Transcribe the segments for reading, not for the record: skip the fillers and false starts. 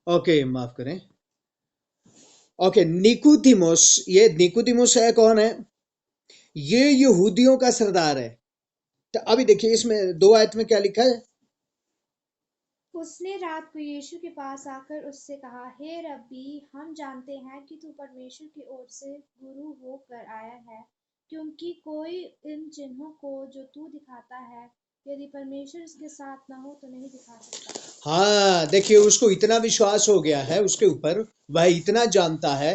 Okay, माफ करें। Okay, निकुदिमुस, ये निकुदिमुस है कौन है? ये यहूदियों का सरदार है। तो अभी देखिए इसमें 2 आयत में क्या लिखा है। उसने रात को यीशु के पास आकर उससे कहा, हे रब्बी, हम जानते हैं कि तू परमेश्वर की ओर से गुरु होकर आया है, क्योंकि कोई इन चिन्हों को जो तू दिखाता है, यदि परमेश्वर इसके साथ न हो तो नहीं दिखा सकता। हाँ, देखिए उसको इतना विश्वास हो गया है उसके ऊपर, वह इतना जानता है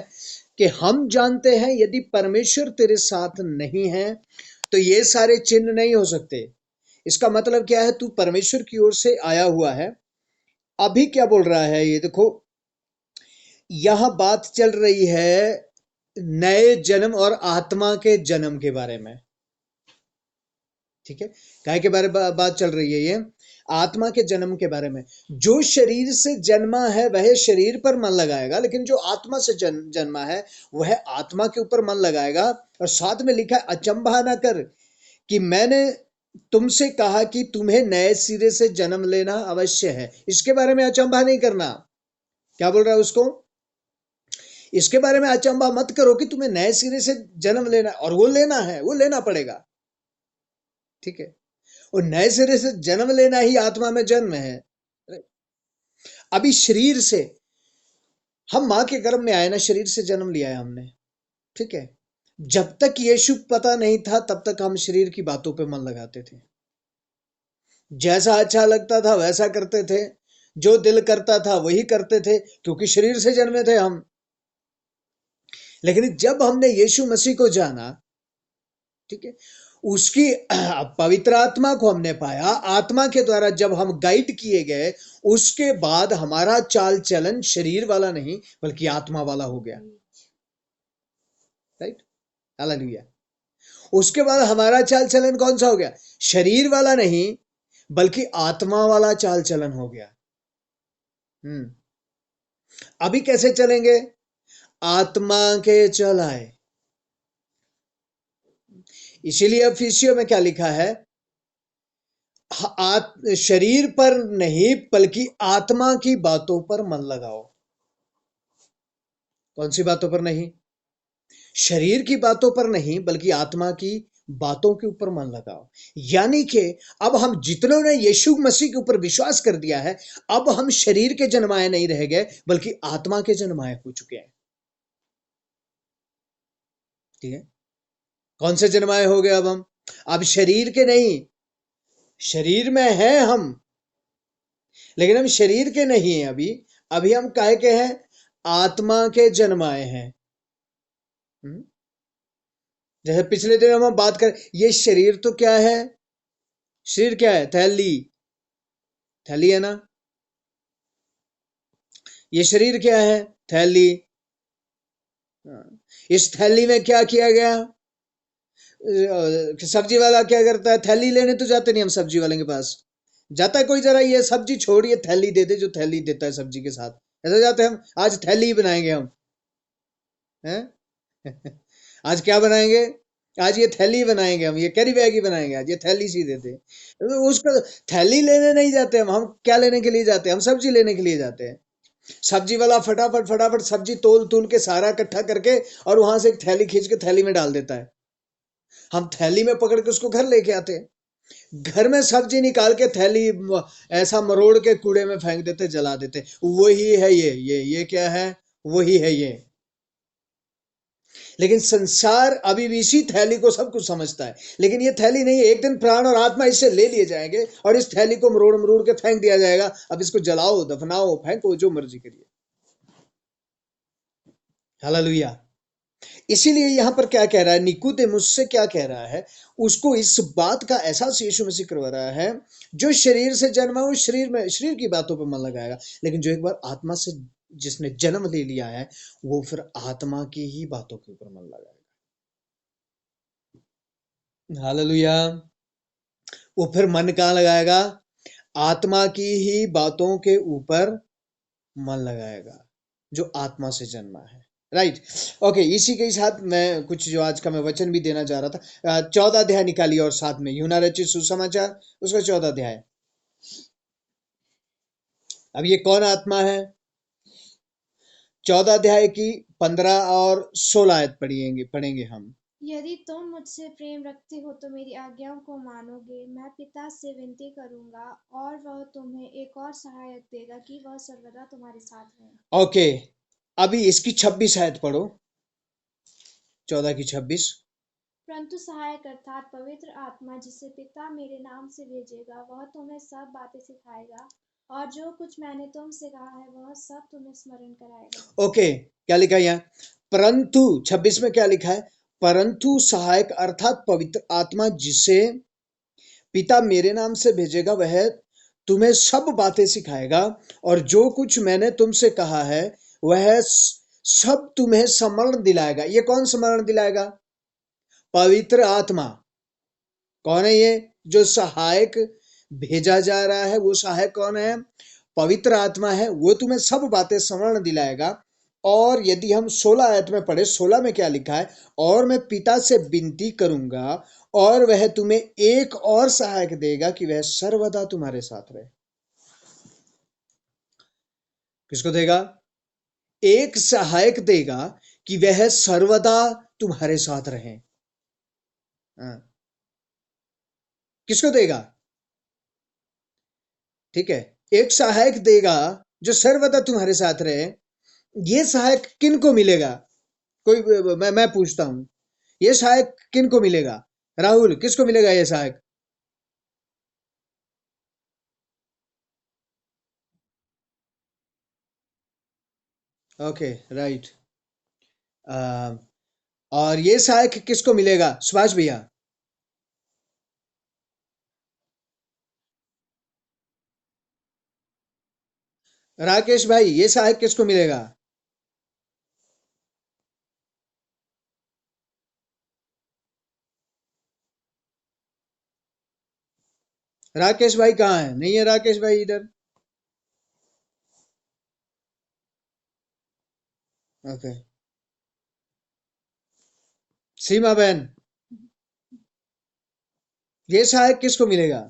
कि हम जानते हैं यदि परमेश्वर तेरे साथ नहीं है तो ये सारे चिन्ह नहीं हो सकते। इसका मतलब क्या है? तू परमेश्वर की ओर से आया हुआ है। अभी क्या बोल रहा है ये देखो, यह बात चल रही है नए जन्म और आत्मा के जन्म के बारे में। ठीक है, काय के बारे में बात चल रही है? ये आत्मा के जन्म के बारे में। जो शरीर से जन्मा है वह शरीर पर मन लगाएगा, लेकिन जो आत्मा से जन्मा है वह आत्मा के ऊपर मन लगाएगा। और साथ में लिखा है, अचंभा न कर कि मैंने तुमसे कहा कि तुम्हें नए सिरे से जन्म लेना अवश्य है। इसके बारे में अचंभा नहीं करना। क्या बोल रहा है उसको? इसके बारे में अचंभा मत करो कि तुम्हें नए सिरे से जन्म लेना, और वो लेना है, वो लेना पड़ेगा। ठीक है, और नए सिरे से जन्म लेना ही आत्मा में जन्म है। अभी शरीर से, हम मां के गर्भ में आए ना, शरीर से जन्म लिया है हमने। ठीक है, जब तक यीशु पता नहीं था तब तक हम शरीर की बातों पे मन लगाते थे। जैसा अच्छा लगता था वैसा करते थे, जो दिल करता था वही करते थे, क्योंकि शरीर से जन्मे थे हम। लेकिन जब हमने यीशु मसीह को जाना, ठीक है, उसकी पवित्र आत्मा को हमने पाया, आत्मा के द्वारा जब हम गाइड किए गए, उसके बाद हमारा चाल चलन शरीर वाला नहीं बल्कि आत्मा वाला हो गया। Right, hallelujah. उसके बाद हमारा चाल चलन कौन सा हो गया? शरीर वाला नहीं बल्कि आत्मा वाला चाल चलन हो गया। हम्म। अभी कैसे चलेंगे? आत्मा के चलाए। इसीलिए अफिसियों में क्या लिखा है? शरीर पर नहीं बल्कि आत्मा की बातों पर मन लगाओ। कौन सी बातों पर नहीं? शरीर की बातों पर नहीं बल्कि आत्मा की बातों के ऊपर मन लगाओ। यानी कि अब हम जितनों ने यीशु मसीह के ऊपर विश्वास कर दिया है, अब हम शरीर के जन्माए नहीं रह गए बल्कि आत्मा के जन्माए हो चुके हैं। ठीक है, कौन से जन्माए हो गए अब हम? अब शरीर के नहीं, शरीर में है हम, लेकिन हम शरीर के नहीं हैं अभी। अभी हम काहे के हैं? आत्मा के जन्माए हैं। हम्म? जैसे पिछले दिन हम बात कर, ये शरीर तो क्या है? शरीर क्या है? थैली। थैली है ना? ये शरीर क्या है? थैली। हाँ। इस थैली में क्या किया गया? सब्जी वाला क्या करता है? थैली लेने तो जाते नहीं हम सब्जी वाले के पास। जाता है कोई, जरा ये सब्जी छोड़िए, थैली दे दे, जो थैली देता है सब्जी के साथ। ऐसा जाते हैं हम, आज थैली ही बनाएंगे हम, हैं? आज क्या बनाएंगे? आज ये थैली बनाएंगे हम, ये कैरी बैग ही बनाएंगे, आज ये थैली सी देते। तो उसको थैली लेने नहीं जाते हम क्या लेने के लिए जाते हैं? हम सब्जी लेने के लिए जाते हैं। सब्जी वाला फटाफट फटाफट सब्जी तोल तूल के सारा इकट्ठा करके और वहां से एक थैली खींच के थैली में डाल देता है। हम थैली में पकड़ के उसको घर लेके आते हैं। घर में सब्जी निकाल के थैली ऐसा मरोड़ के कूड़े में फेंक देते, जला देते। वही है ये क्या है? वही है ये। लेकिन संसार अभी भी इसी थैली को सब कुछ समझता है, लेकिन ये थैली नहीं है। एक दिन प्राण और आत्मा इससे ले लिए जाएंगे और इस थैली को मरोड़ मरोड़ के फेंक दिया जाएगा। अब इसको जलाओ, दफनाओ, फेंको, जो मर्जी करिए। हालेलुया। इसीलिए यहां पर क्या कह रहा है, निकुदेमुस से क्या कह रहा है? उसको इस बात का एहसास यीशु मसीह करवा रहा है, जो शरीर से जन्मा वो शरीर में, शरीर की बातों पर मन लगाएगा, लेकिन जो एक बार आत्मा से जिसने जन्म ले लिया है, वो फिर आत्मा की ही बातों के ऊपर मन लगाएगा। हालेलुया। वो फिर मन कहाँ लगाएगा? आत्मा की ही बातों के ऊपर मन लगाएगा, जो आत्मा से जन्मा है। राइट। ओके, इसी के साथ मैं कुछ जो आज का मैं वचन भी देना चाह रहा था, 14 अध्याय निकालिए और साथ में यूना रचित सुसमाचार, उसका 14 अध्याय। अब ये कौन आत्मा है? 14 अध्याय की 15 और 16 आयत पढ़ेंगे हम। यदि तुम मुझसे प्रेम रखते हो तो मेरी आज्ञाओं को मानोगे। मैं पिता से विनती करूंगा और वह तुम्हें एक और सहायक देगा कि वह सर्वदा तुम्हारे साथ रहे। ओके, अभी इसकी 26 आयत पढ़ो, 14 की 26। परंतु सहायक अर्थात पवित्र आत्मा जिसे पिता मेरे नाम से भेजेगा, वह तुम्हें सब बातें सिखाएगा और जो कुछ मैंने तुमसे कहा है वह सब तुम्हें स्मरण कराएगा। ओके, क्या लिखा है यहाँ? परंतु 26 में क्या लिखा है? परंतु सहायक अर्थात पवित्र आत्मा जिसे पिता मेरे नाम से भेजेगा, वह तुम्हें सब बातें सिखाएगा और जो कुछ मैंने तुमसे कहा है वह सब तुम्हें स्मरण दिलाएगा। ये कौन स्मरण दिलाएगा? पवित्र आत्मा। कौन है ये जो सहायक भेजा जा रहा है? वो सहायक कौन है? पवित्र आत्मा है। वो तुम्हें सब बातें स्मरण दिलाएगा। और यदि हम 16 आयत में पढ़े, 16 में क्या लिखा है? और मैं पिता से विनती करूंगा और वह तुम्हें एक और सहायक देगा कि वह सर्वदा तुम्हारे साथ रहे। किसको देगा? एक सहायक देगा कि वह सर्वदा तुम्हारे साथ रहे। हाँ। किसको देगा? ठीक है, एक सहायक देगा जो सर्वदा तुम्हारे साथ रहे। ये सहायक किन को मिलेगा? कोई मैं पूछता हूं, ये सहायक किन को मिलेगा? राहुल, किसको मिलेगा ये सहायक? Okay, right. और ये सहायक किसको मिलेगा? सुभाष भैया। राकेश भाई, ये सहायक किसको मिलेगा? राकेश भाई कहाँ है? नहीं है राकेश भाई इधर। ओके, सीमा बहन, ये सहायक किसको मिलेगा?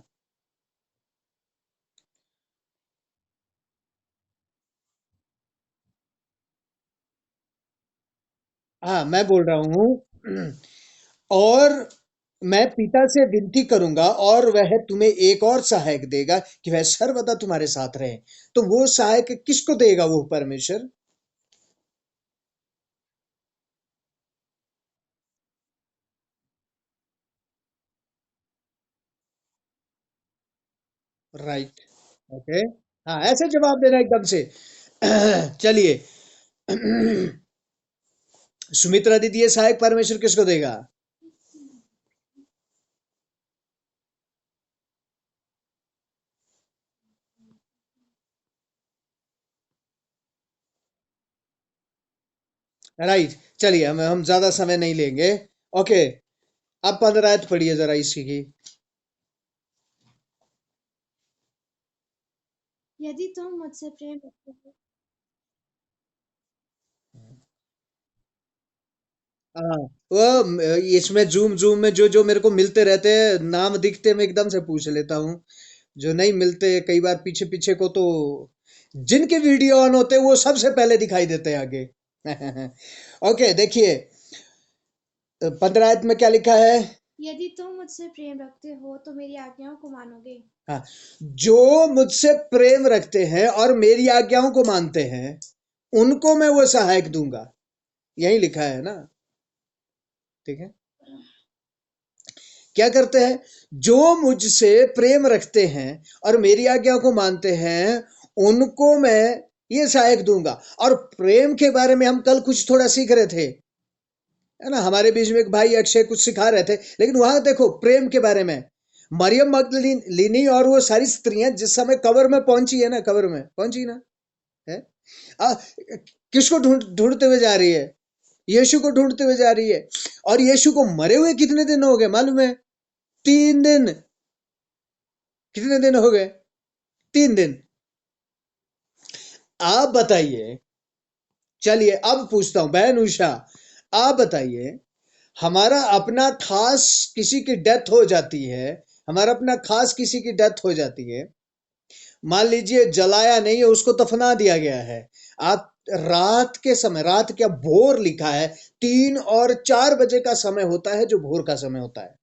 हाँ, मैं बोल रहा हूं और मैं पिता से विनती करूंगा और वह तुम्हें एक और सहायक देगा कि वह सर्वदा तुम्हारे साथ रहे। तो वो सहायक किसको देगा? वो परमेश्वर। राइट। ओके, हाँ, ऐसे जवाब देना एकदम से। चलिए, सुमित्रा दीदी, ये सहायक परमेश्वर किसको देगा? राइट। चलिए, हम ज्यादा समय नहीं लेंगे। ओके, अब 15 आयत पढ़िए जरा इसी की। यदि तुम मुझसे प्रेम रखते हो। हाँ, वो इसमें जूम जूम में जो जो मेरे को मिलते रहते हैं नाम दिखते, मैं एकदम से पूछ लेता हूँ। जो नहीं मिलते कई बार पीछे पीछे को, तो जिनके वीडियो ऑन होते हैं वो सबसे पहले दिखाई देते हैं आगे। ओके, देखिए, 15 आयत में क्या लिखा है? यदि तुम मुझसे प्रेम रखते हो तो मेरी आज्ञाओं को मानोगे। हाँ, जो मुझसे प्रेम रखते हैं और मेरी आज्ञाओं को मानते हैं, उनको मैं वो सहायक दूंगा। यही लिखा है ना? ठीक है, क्या करते हैं? जो मुझसे प्रेम रखते हैं और मेरी आज्ञा को मानते हैं, उनको मैं ये सहायक दूंगा। और प्रेम के बारे में हम कल कुछ थोड़ा सीख रहे थे, है ना? हमारे बीच में एक भाई अक्षय कुछ सिखा रहे थे, लेकिन वहां देखो प्रेम के बारे में मरियम मगदलीनी और वो सारी स्त्रियां जिस समय कब्र में पहुंची है ना, कब्र में पहुंची ना है, आ, किसको ढूंढते हुए जा रही है? यीशु को ढूंढते हुए जा रही है। और यीशु को मरे हुए कितने दिन हो गए मालूम है? 3 दिन। कितने दिन हो गए? 3 दिन। आप बताइए। चलिए, अब पूछता हूं बहन उषा, आप बताइए, हमारा अपना खास किसी की डेथ हो जाती है, हमारा अपना खास किसी की डेथ हो जाती है, मान लीजिए जलाया नहीं है, उसको दफना दिया गया है। आप रात के समय, रात क्या, भोर लिखा है, 3 और 4 बजे का समय होता है जो भोर का समय होता है।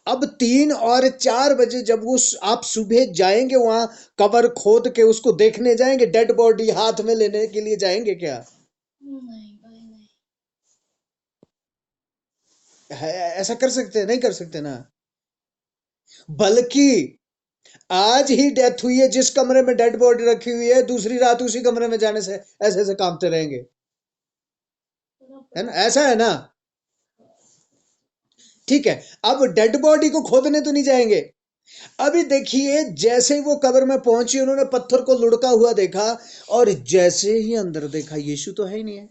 अब 3 और 4 बजे जब उस आप सुबह जाएंगे वहां, कबर खोद के उसको देखने जाएंगे, डेड बॉडी हाथ में लेने के लिए जाएंगे क्या? नहीं भाई नहीं। है, ऐसा कर सकते हैं? नहीं कर सकते ना। बल्कि आज ही डेथ हुई है, जिस कमरे में डेड बॉडी रखी हुई है, दूसरी रात उसी कमरे में जाने से ऐसे ऐसे कांपते रहेंगे। है ना, ऐसा है ना। ठीक है, अब डेड बॉडी को खोदने तो नहीं जाएंगे। अभी देखिए, जैसे ही वो कब्र में पहुंची, उन्होंने पत्थर को लुढ़का हुआ देखा, और जैसे ही अंदर देखा, यीशु तो है ही नहीं है।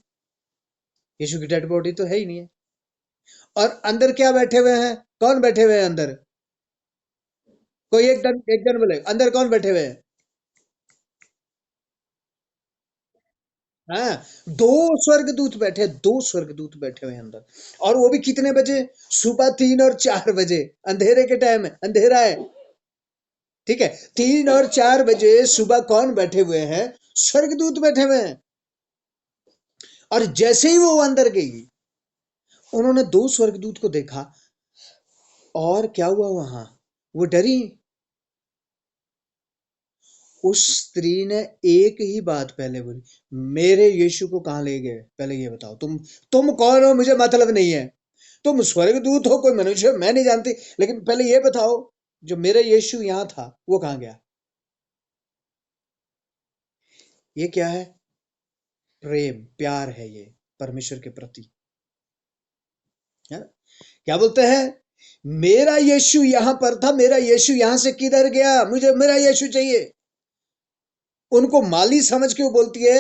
यीशु की डेड बॉडी तो है ही नहीं है। और अंदर क्या बैठे हुए हैं? कौन बैठे हुए हैं अंदर? कोई एक जन बोले, अंदर कौन बैठे हुए हैं? हाँ, 2 स्वर्गदूत बैठे, 2 स्वर्गदूत बैठे हुए हैं अंदर। और वो भी कितने बजे? सुबह 3 और 4 बजे, अंधेरे के टाइम है, अंधेरा है। ठीक है, 3 और 4 बजे सुबह कौन बैठे हुए हैं? स्वर्गदूत बैठे हुए हैं। और जैसे ही वो अंदर गई, उन्होंने 2 स्वर्गदूत को देखा। और क्या हुआ वहां? वो डरी। उस स्त्री ने एक ही बात पहले बोली, मेरे यीशु को कहां ले गए? पहले ये बताओ, तुम कौन हो? मुझे मतलब नहीं है। तुम स्वर्गदूत हो, कोई मनुष्य, मैं नहीं जानती, लेकिन पहले ये बताओ, जो मेरा यीशु यहां था वो कहां गया? ये क्या है? प्रेम, प्यार है ये परमेश्वर के प्रति। है? क्या बोलते हैं? मेरा यीशु यहां पर था, मेरा यीशु यहां से किधर गया? मुझे मेरा यीशु चाहिए। उनको माली समझ के वो बोलती है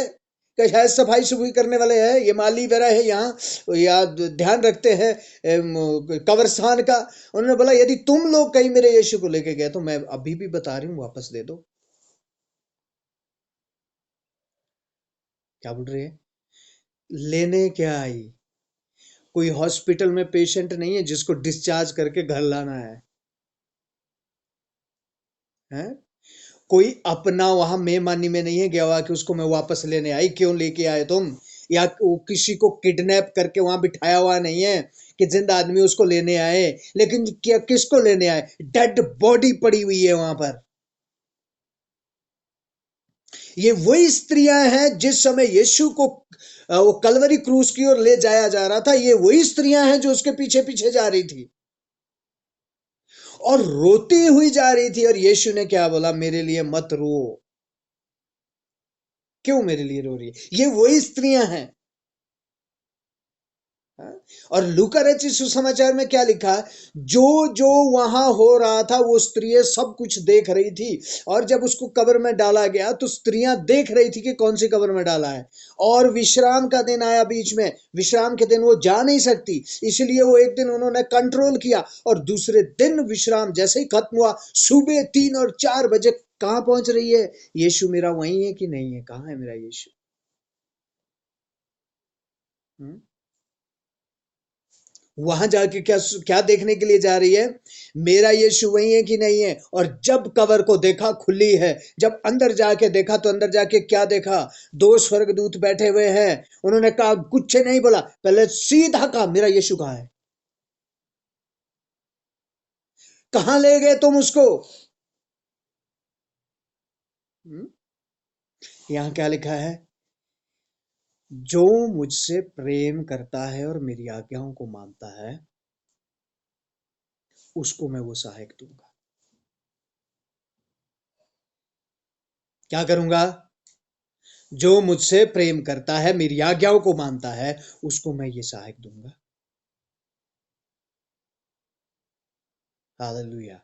कि शायद सफाई सुफाई करने वाले हैं, ये माली वगैरह है यहाँ, या ध्यान रखते हैं कब्रस्तान का। उन्होंने बोला, यदि तुम लोग कहीं मेरे यीशु को लेके गए तो मैं अभी भी बता रही हूँ, वापस दे दो। क्या बोल रही है? लेने क्या आई? कोई हॉस्पिटल में पेशेंट नहीं है जिसको डिस्चार्ज करके घर लाना है? कोई अपना वहां मेहमानी में नहीं है गया हुआ कि उसको मैं वापस लेने आई। क्यों लेके आए तुम? या किसी को किडनैप करके वहां बिठाया हुआ नहीं है कि जिंदा आदमी उसको लेने आए। लेकिन क्या, किसको लेने आए? डेड बॉडी पड़ी हुई है वहां पर। ये वही स्त्रियां हैं जिस समय यीशु को वो कलवरी क्रूस की ओर ले जाया जा रहा था, ये वही स्त्रियां हैं जो उसके पीछे पीछे जा रही थी और रोती हुई जा रही थी। और यीशु ने क्या बोला? मेरे लिए मत रो। क्यों मेरे लिए रो रही है? ये वही स्त्रियां हैं। हाँ? और लूका रचित सुसमाचार में क्या लिखा? जो जो वहां हो रहा था, वो स्त्रियां सब कुछ देख रही थी। और जब उसको कब्र में डाला गया तो स्त्रियां देख रही थी कि कौन सी कब्र में डाला है। और विश्राम का दिन आया बीच में, विश्राम के दिन वो जा नहीं सकती, इसलिए वो एक दिन उन्होंने कंट्रोल किया। और दूसरे दिन विश्राम जैसे ही खत्म हुआ, सुबह 3 और 4 बजे कहां पहुंच रही है? यीशु मेरा वही है कि नहीं है? कहां है मेरा यीशु? हम्म? वहां जाके क्या क्या देखने के लिए जा रही है? मेरा यीशु वही है कि नहीं है? और जब कब्र को देखा खुली है, जब अंदर जाके देखा तो अंदर जाके क्या देखा? 2 स्वर्गदूत बैठे हुए हैं। उन्होंने कहा, कुछ नहीं बोला, पहले सीधा कहा, मेरा यीशु कहाँ है? कहां ले गए तुम उसको? हम्म? यहां क्या लिखा है? जो मुझसे प्रेम करता है और मेरी आज्ञाओं को मानता है, उसको मैं वो सहायक दूंगा। क्या करूंगा? जो मुझसे प्रेम करता है, मेरी आज्ञाओं को मानता है, उसको मैं ये सहायक दूंगा। हालेलुया।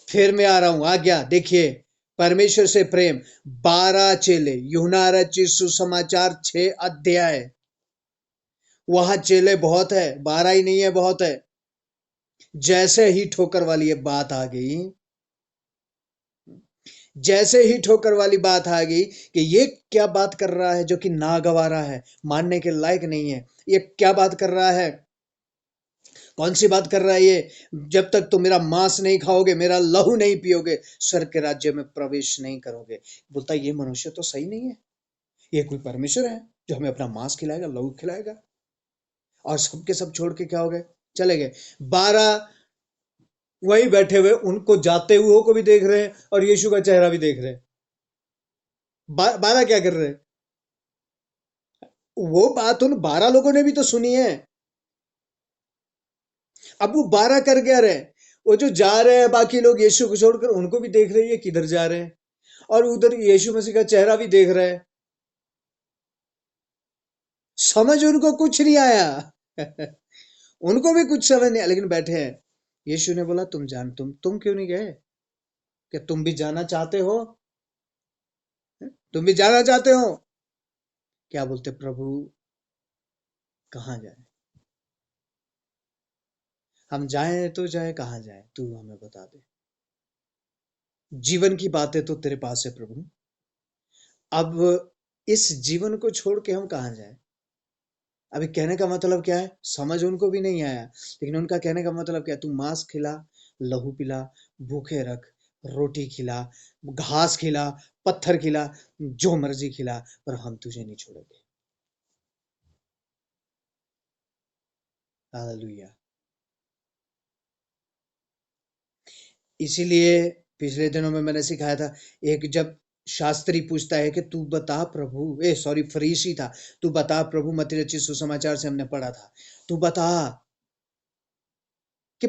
फिर मैं आ रहा हूं, आज्ञा देखिए, परमेश्वर से प्रेम। 12 चेले, यूहन्ना रचित सुसमाचार 6 अध्याय। वहां चेले बहुत है, 12 ही नहीं है, बहुत है। जैसे ही ठोकर वाली ये बात आ गई, जैसे ही ठोकर वाली बात आ गई कि ये क्या बात कर रहा है जो कि नागवारा है, मानने के लायक नहीं है, ये क्या बात कर रहा है, कौन सी बात कर रहा है ये? जब तक तुम मेरा मांस नहीं खाओगे, मेरा लहू नहीं पियोगे, स्वर्ग के राज्य में प्रवेश नहीं करोगे। बोलता ये मनुष्य तो सही नहीं है, ये कोई परमेश्वर है जो हमें अपना मांस खिलाएगा, लहू खिलाएगा? और सबके सब छोड़ के क्या हो गए, चले गए। 12 वही बैठे हुए उनको जाते हुए को भी देख रहे हैं और यीशु का चेहरा भी देख रहे हैं। 12 क्या कर रहे हैं? वो बात उन 12 लोगों ने भी तो सुनी है। अब वो 12 कर क्या रहे? वो जो जा रहे हैं बाकी लोग यीशु को छोड़कर, उनको भी देख रहे हैं ये किधर जा रहे हैं, और उधर यीशु मसीह का चेहरा भी देख रहे हैं। समझ उनको कुछ नहीं आया। उनको भी कुछ समझ नहीं आया, लेकिन बैठे हैं। यीशु ने बोला तुम क्यों नहीं गए? क्या तुम भी जाना चाहते हो? तुम भी जाना चाहते हो? क्या बोलते प्रभु, कहाँ जाए? हम जाएं तो जाए कहाँ जाए, तू हमें बता दे। जीवन की बातें तो तेरे पास है प्रभु, अब इस जीवन को छोड़ के हम कहाँ जाए? अभी कहने का मतलब क्या है समझ उनको भी नहीं आया, लेकिन उनका कहने का मतलब क्या है? तू मांस खिला, लहू पिला, भूखे रख, रोटी खिला, घास खिला, पत्थर खिला, जो मर्जी खिला, पर हम तुझे नहीं छोड़ेंगे। हालेलुया। इसीलिए पिछले दिनों में मैंने सिखाया था, एक जब शास्त्री पूछता है कि तू बता प्रभु, सॉरी फरीसी था, तू बता प्रभु, मत्ती रचित सुसमाचार से हमने पढ़ा था, तू बता कि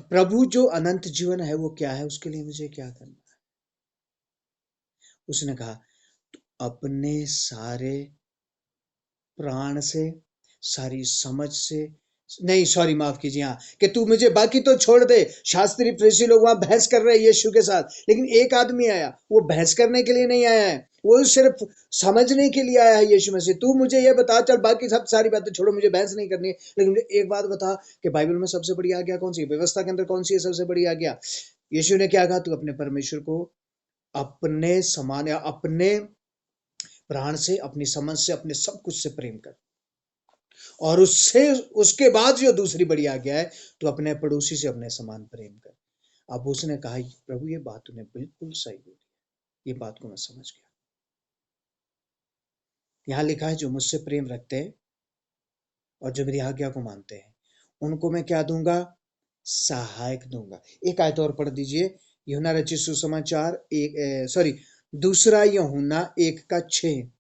प्रभु जो अनंत जीवन है वो क्या है, उसके लिए मुझे क्या करना है? उसने कहा अपने सारे प्राण से, सारी समझ से, नहीं सॉरी माफ कीजिए, हाँ, कि तू मुझे बाकी तो छोड़ दे। शास्त्री फरीसी लोग वहां बहस कर रहे हैं यीशु के साथ, लेकिन एक आदमी आया, वो बहस करने के लिए नहीं आया है, वो सिर्फ समझने के लिए आया है। यीशु मसीह, तू मुझे ये बता, चल बाकी सब सारी बातें छोड़ो, मुझे बहस नहीं करनी है, लेकिन मुझे एक बात बता कि बाइबल में सबसे बड़ी आज्ञा कौन सी है? व्यवस्था के अंदर कौन सी है सबसे बड़ी आज्ञा? यीशु ने क्या कहा? तू अपने परमेश्वर को अपने समान या अपने प्राण से, अपनी समझ से, अपने सब कुछ से प्रेम कर, और उससे उसके बाद जो दूसरी बड़ी आज्ञा है, तो अपने पड़ोसी से अपने समान प्रेम कर। अब उसने कहा प्रभु ये बात तूने बिल्कुल सही बोली, ये बात को मैं समझ गया। यहाँ लिखा है जो मुझसे प्रेम रखते हैं और जो मेरी आज्ञा को मानते हैं, उनको मैं क्या दूंगा? सहायक दूंगा। एक आयत और पढ़ दीजिए, यूहन्ना रचित सुसमाचार दूसरा यूहन्ना 1:6।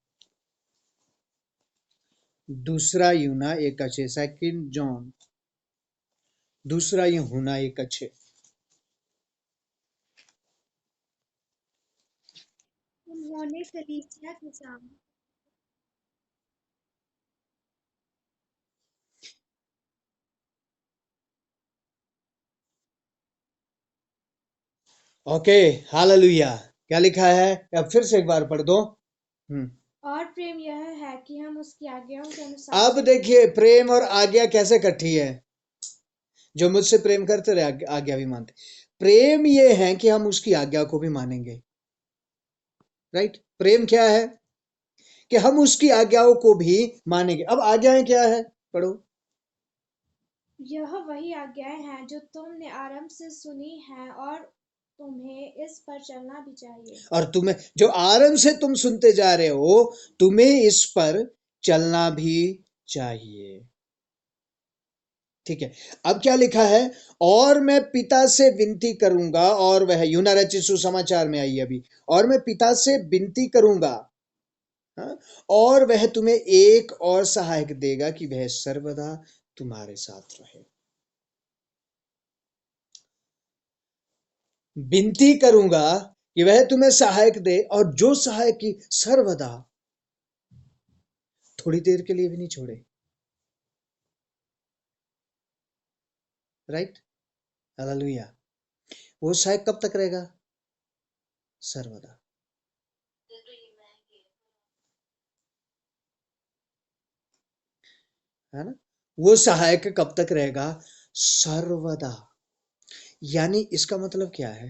दूसरा यूहन्ना 1:6, सेकंड जॉन, दूसरा यूहन्ना 1:6। उन्होंने कलीसिया के सामने ओके, हालेलुया। क्या लिखा है? अब फिर से एक बार पढ़ दो। और प्रेम यह है कि हम उसकी आज्ञाओं के अनुसार अब देखिए प्रेम और आज्ञा कैसे इकट्ठी है। जो मुझसे प्रेम करते रहे आज्ञा भी मानते। प्रेम ये है कि हम उसकी आज्ञा को भी मानेंगे। राइट? प्रेम क्या है? कि हम उसकी आज्ञाओं को भी मानेंगे। अब आज्ञाएं क्या है? पढ़ो। यह वही आज्ञाएं हैं जो तुमने आरंभ से सुनी हैं, और तुम्हें इस पर चलना भी चाहिए। और तुम्हें जो आरंभ से तुम सुनते जा रहे हो, तुम्हें इस पर चलना भी चाहिए। ठीक है, अब क्या लिखा है? और मैं पिता से विनती करूंगा, और वह यूहन्ना रचित सुसमाचार में आई अभी, और मैं पिता से विनती करूंगा, हाँ? और वह तुम्हें एक और सहायक देगा कि वह सर्वदा तुम्हारे साथ रहे। विनती करूंगा कि वह तुम्हें सहायक दे, और जो सहायक की सर्वदा, थोड़ी देर के लिए भी नहीं छोड़े। राइट? हालेलुया। वो सहायक कब तक रहेगा? सर्वदा। है ना? वो सहायक कब तक रहेगा? सर्वदा। यानी इसका मतलब क्या है?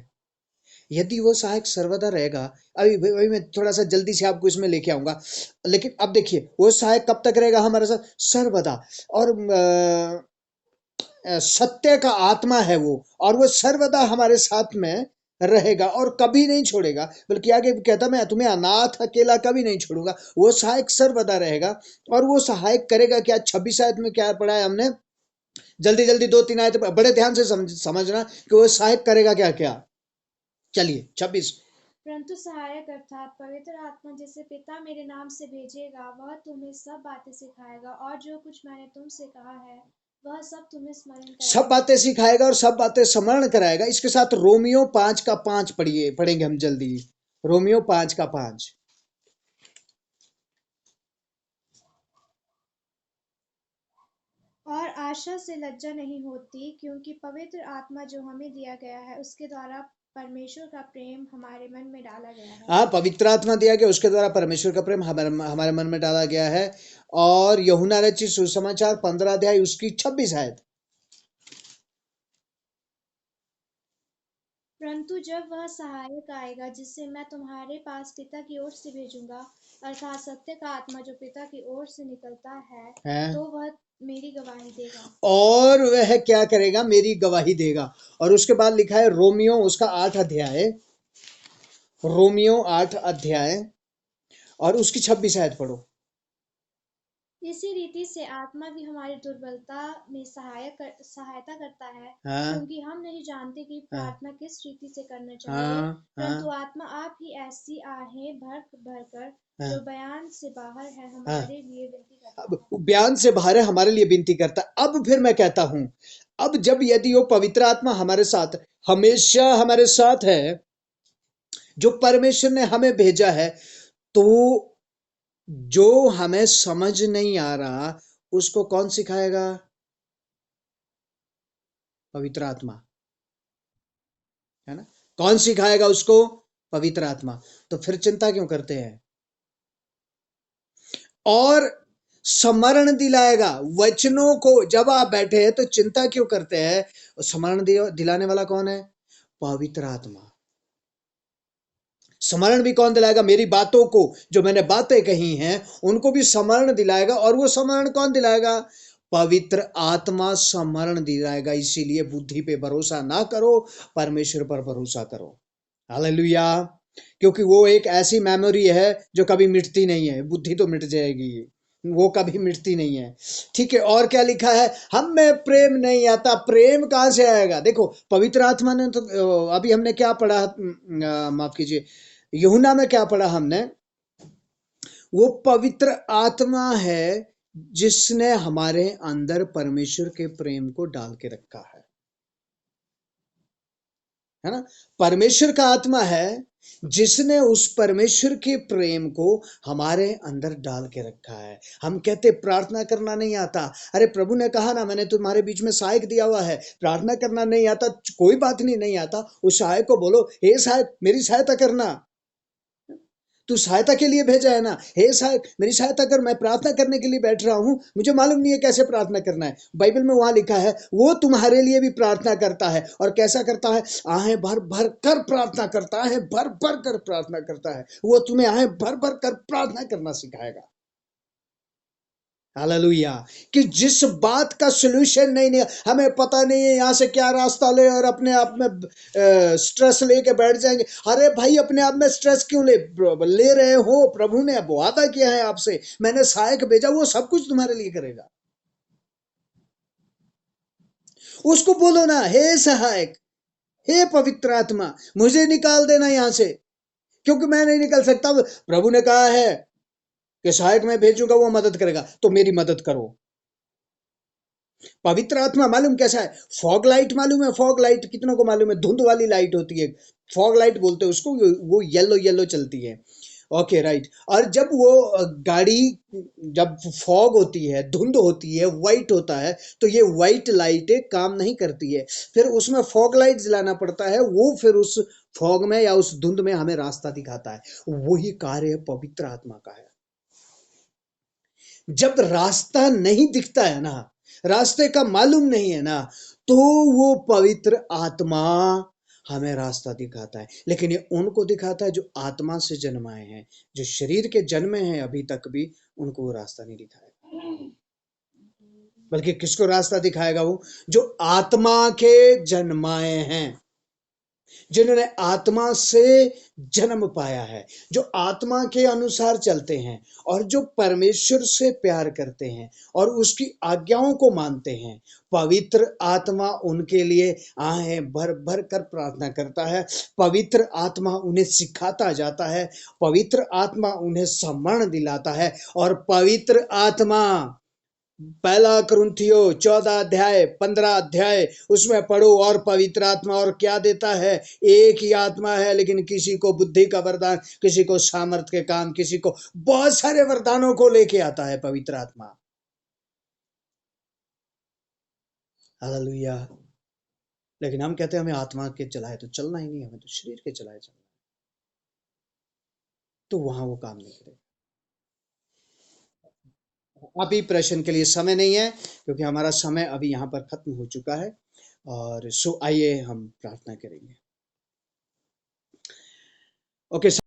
यदि वो सहायक सर्वदा रहेगा, अभी वही मैं थोड़ा सा जल्दी से आपको इसमें लेके आऊंगा, लेकिन अब देखिए वो सहायक कब तक रहेगा हमारे साथ? सर्वदा। और सत्य का आत्मा है वो, और वो सर्वदा हमारे साथ में रहेगा और कभी नहीं छोड़ेगा, बल्कि आगे कहता मैं तुम्हें अनाथ अकेला कभी नहीं छोड़ूंगा। वो सहायक सर्वदा रहेगा, और वो सहायक करेगा क्या? 26 आयत में क्या पढ़ा है हमने? जल्दी जल्दी 2-3 आयत बड़े ध्यान से समझना कि वो सहायक करेगा क्या क्या। चलिए 26। परंतु सहायक अर्थात पवित्र आत्मा जिसे पिता मेरे नाम से भेजेगा, वह तुम्हें सब बातें सिखाएगा, और जो कुछ मैंने तुमसे कहा है वह सब तुम्हें स्मरण सब कराएगा। बातें सिखाएगा और सब बातें स्मरण कराएगा। इसके साथ रोमियो 5:5 पढ़ेंगे हम जल्दी। रोमियो 5:5। और आशा से लज्जा नहीं होती, क्योंकि पवित्र आत्मा जो हमें दिया गया है उसके द्वारा परमेश्वर का प्रेम हमारे मन में डाला गया है। हाँ, पवित्र आत्मा दिया गया, उसके द्वारा परमेश्वर का प्रेम हमारे मन में डाला गया है। और यूहन्ना रचित सुसमाचार 15 अध्याय उसकी 26 आयत। परंतु जब वह सहायक आएगा जिसे मैं तुम्हारे पास पिता की ओर से भेजूंगा, अर्थात सत्य का आत्मा जो पिता की ओर से निकलता है, तो वह मेरी गवाही देगा। और वह क्या करेगा? मेरी गवाही देगा। और उसके बाद लिखा है रोमियो उसका 8 अध्याय, रोमियो 8 अध्याय और उसकी 26 आयत पढ़ो। इसी रीति से आत्मा भी हमारी दुर्बलता में सहायता करता है, हाँ क्योंकि हम नहीं जानते कि हाँ प्रार्थना किस रीति से करना चाहिए। हाँ परंतु हाँ आत्मा आप ही ऐसी आहें भर भर कर जो हाँ बयान से बाहर है हाँ। हमारे लिए विनती करता अब है। बयान से बाहर है, हमारे लिए विनती करता है। अब फिर मैं कहता हूं, अब जब यदि वो पवित्र आत्मा हमारे साथ, हमेशा हमारे साथ है, जो परमेश्वर ने हमें भेजा है, तो जो हमें समझ नहीं आ रहा उसको कौन सिखाएगा? पवित्र आत्मा, है ना? कौन सिखाएगा उसको? पवित्र आत्मा। तो फिर चिंता क्यों करते हैं? और स्मरण दिलाएगा वचनों को। जब आप बैठे हैं तो चिंता क्यों करते हैं? स्मरण दिलाने वाला कौन है? पवित्र आत्मा। स्मरण भी कौन दिलाएगा? मेरी बातों को, जो मैंने बातें कही हैं उनको भी स्मरण दिलाएगा। और वो स्मरण कौन दिलाएगा? पवित्र आत्मा स्मरण दिलाएगा। इसीलिए बुद्धि पे भरोसा ना करो, परमेश्वर पर भरोसा करो। हालेलुया। क्योंकि वो एक ऐसी मेमोरी है जो कभी मिटती नहीं है। बुद्धि तो मिट जाएगी, वो कभी मिटती नहीं है। ठीक है, और क्या लिखा है? हम में प्रेम नहीं आता। प्रेम कहां से आएगा? देखो, पवित्र आत्मा ने तो अभी हमने क्या पढ़ा, माफ कीजिए, यूहन्ना में क्या पढ़ा हमने? वो पवित्र आत्मा है जिसने हमारे अंदर परमेश्वर के प्रेम को डाल के रखा है ना? परमेश्वर का आत्मा है जिसने उस परमेश्वर के प्रेम को हमारे अंदर डाल के रखा है। हम कहते प्रार्थना करना नहीं आता। अरे प्रभु ने कहा ना, मैंने तुम्हारे बीच में सहायक दिया हुआ है। प्रार्थना करना नहीं आता, कोई बात नहीं, नहीं आता। उस सहायक को बोलो, हे सहायक मेरी सहायता करना, तू सहायता के लिए भेजा है ना। हे सहायक मेरी सहायता कर, मैं प्रार्थना करने के लिए बैठ रहा हूं, मुझे मालूम नहीं है कैसे प्रार्थना करना है। बाइबल में वहां लिखा है वो तुम्हारे लिए भी प्रार्थना करता है। और कैसा करता है? आहें भर भर कर प्रार्थना करता है, भर भर कर प्रार्थना करता है। वो तुम्हें आहें भर भर कर प्रार्थना करना सिखाएगा। हालेलुया। कि जिस बात का सोल्यूशन नहीं हमें पता नहीं है, यहां से क्या रास्ता ले, और अपने आप में स्ट्रेस लेके बैठ जाएंगे। अरे भाई, अपने आप में स्ट्रेस क्यों ले रहे हो? प्रभु ने वादा किया है आपसे, मैंने सहायक भेजा, वो सब कुछ तुम्हारे लिए करेगा। उसको बोलो ना, हे सहायक, हे पवित्र आत्मा, मुझे निकाल देना यहां से, क्योंकि मैं नहीं निकल सकता। प्रभु ने कहा है कि सहायक मैं भेजूंगा, वो मदद करेगा, तो मेरी मदद करो। पवित्र आत्मा मालूम कैसा है? फॉग लाइट मालूम है? फॉग लाइट कितनों को मालूम है? धुंध वाली लाइट होती है, फॉग लाइट बोलते हैं उसको। वो येलो येलो चलती है। Okay, right. और जब वो गाड़ी, जब फॉग होती है, धुंध होती है, व्हाइट होता है, तो ये व्हाइट लाइटें काम नहीं करती है। फिर उसमें फॉग लाइट जलाना पड़ता है, वो फिर उस फॉग में या उस धुंध में हमें रास्ता दिखाता है। वही कार्य पवित्र आत्मा का है। जब रास्ता नहीं दिखता है ना, रास्ते का मालूम नहीं है ना, तो वो पवित्र आत्मा हमें रास्ता दिखाता है। लेकिन ये उनको दिखाता है जो आत्मा से जन्माए हैं। जो शरीर के जन्मे हैं अभी तक भी, उनको वो रास्ता नहीं दिखाएगा। बल्कि किसको रास्ता दिखाएगा? वो जो आत्मा के जन्माए हैं, जिन्होंने आत्मा से जन्म पाया है, जो आत्मा के अनुसार चलते हैं और जो परमेश्वर से प्यार करते हैं और उसकी आज्ञाओं को मानते हैं। पवित्र आत्मा उनके लिए आहें भर भर कर प्रार्थना करता है। पवित्र आत्मा उन्हें सिखाता जाता है। पवित्र आत्मा उन्हें सम्मान दिलाता है। और पवित्र आत्मा, पहला कुरिन्थियों 14 अध्याय 15 अध्याय उसमें पढ़ो, और पवित्र आत्मा और क्या देता है? एक ही आत्मा है, लेकिन किसी को बुद्धि का वरदान, किसी को सामर्थ्य के काम, किसी को बहुत सारे वरदानों को लेके आता है पवित्र आत्मा। हालेलुया। लेकिन हम कहते हैं हमें आत्मा के चलाए तो चलना ही नहीं, हमें तो शरीर के चलाए चलना, तो वहां वो काम नहीं करेगा। अभी प्रश्न के लिए समय नहीं है, क्योंकि हमारा समय अभी यहाँ पर खत्म हो चुका है। और सो आइए हम प्रार्थना करेंगे। ओके।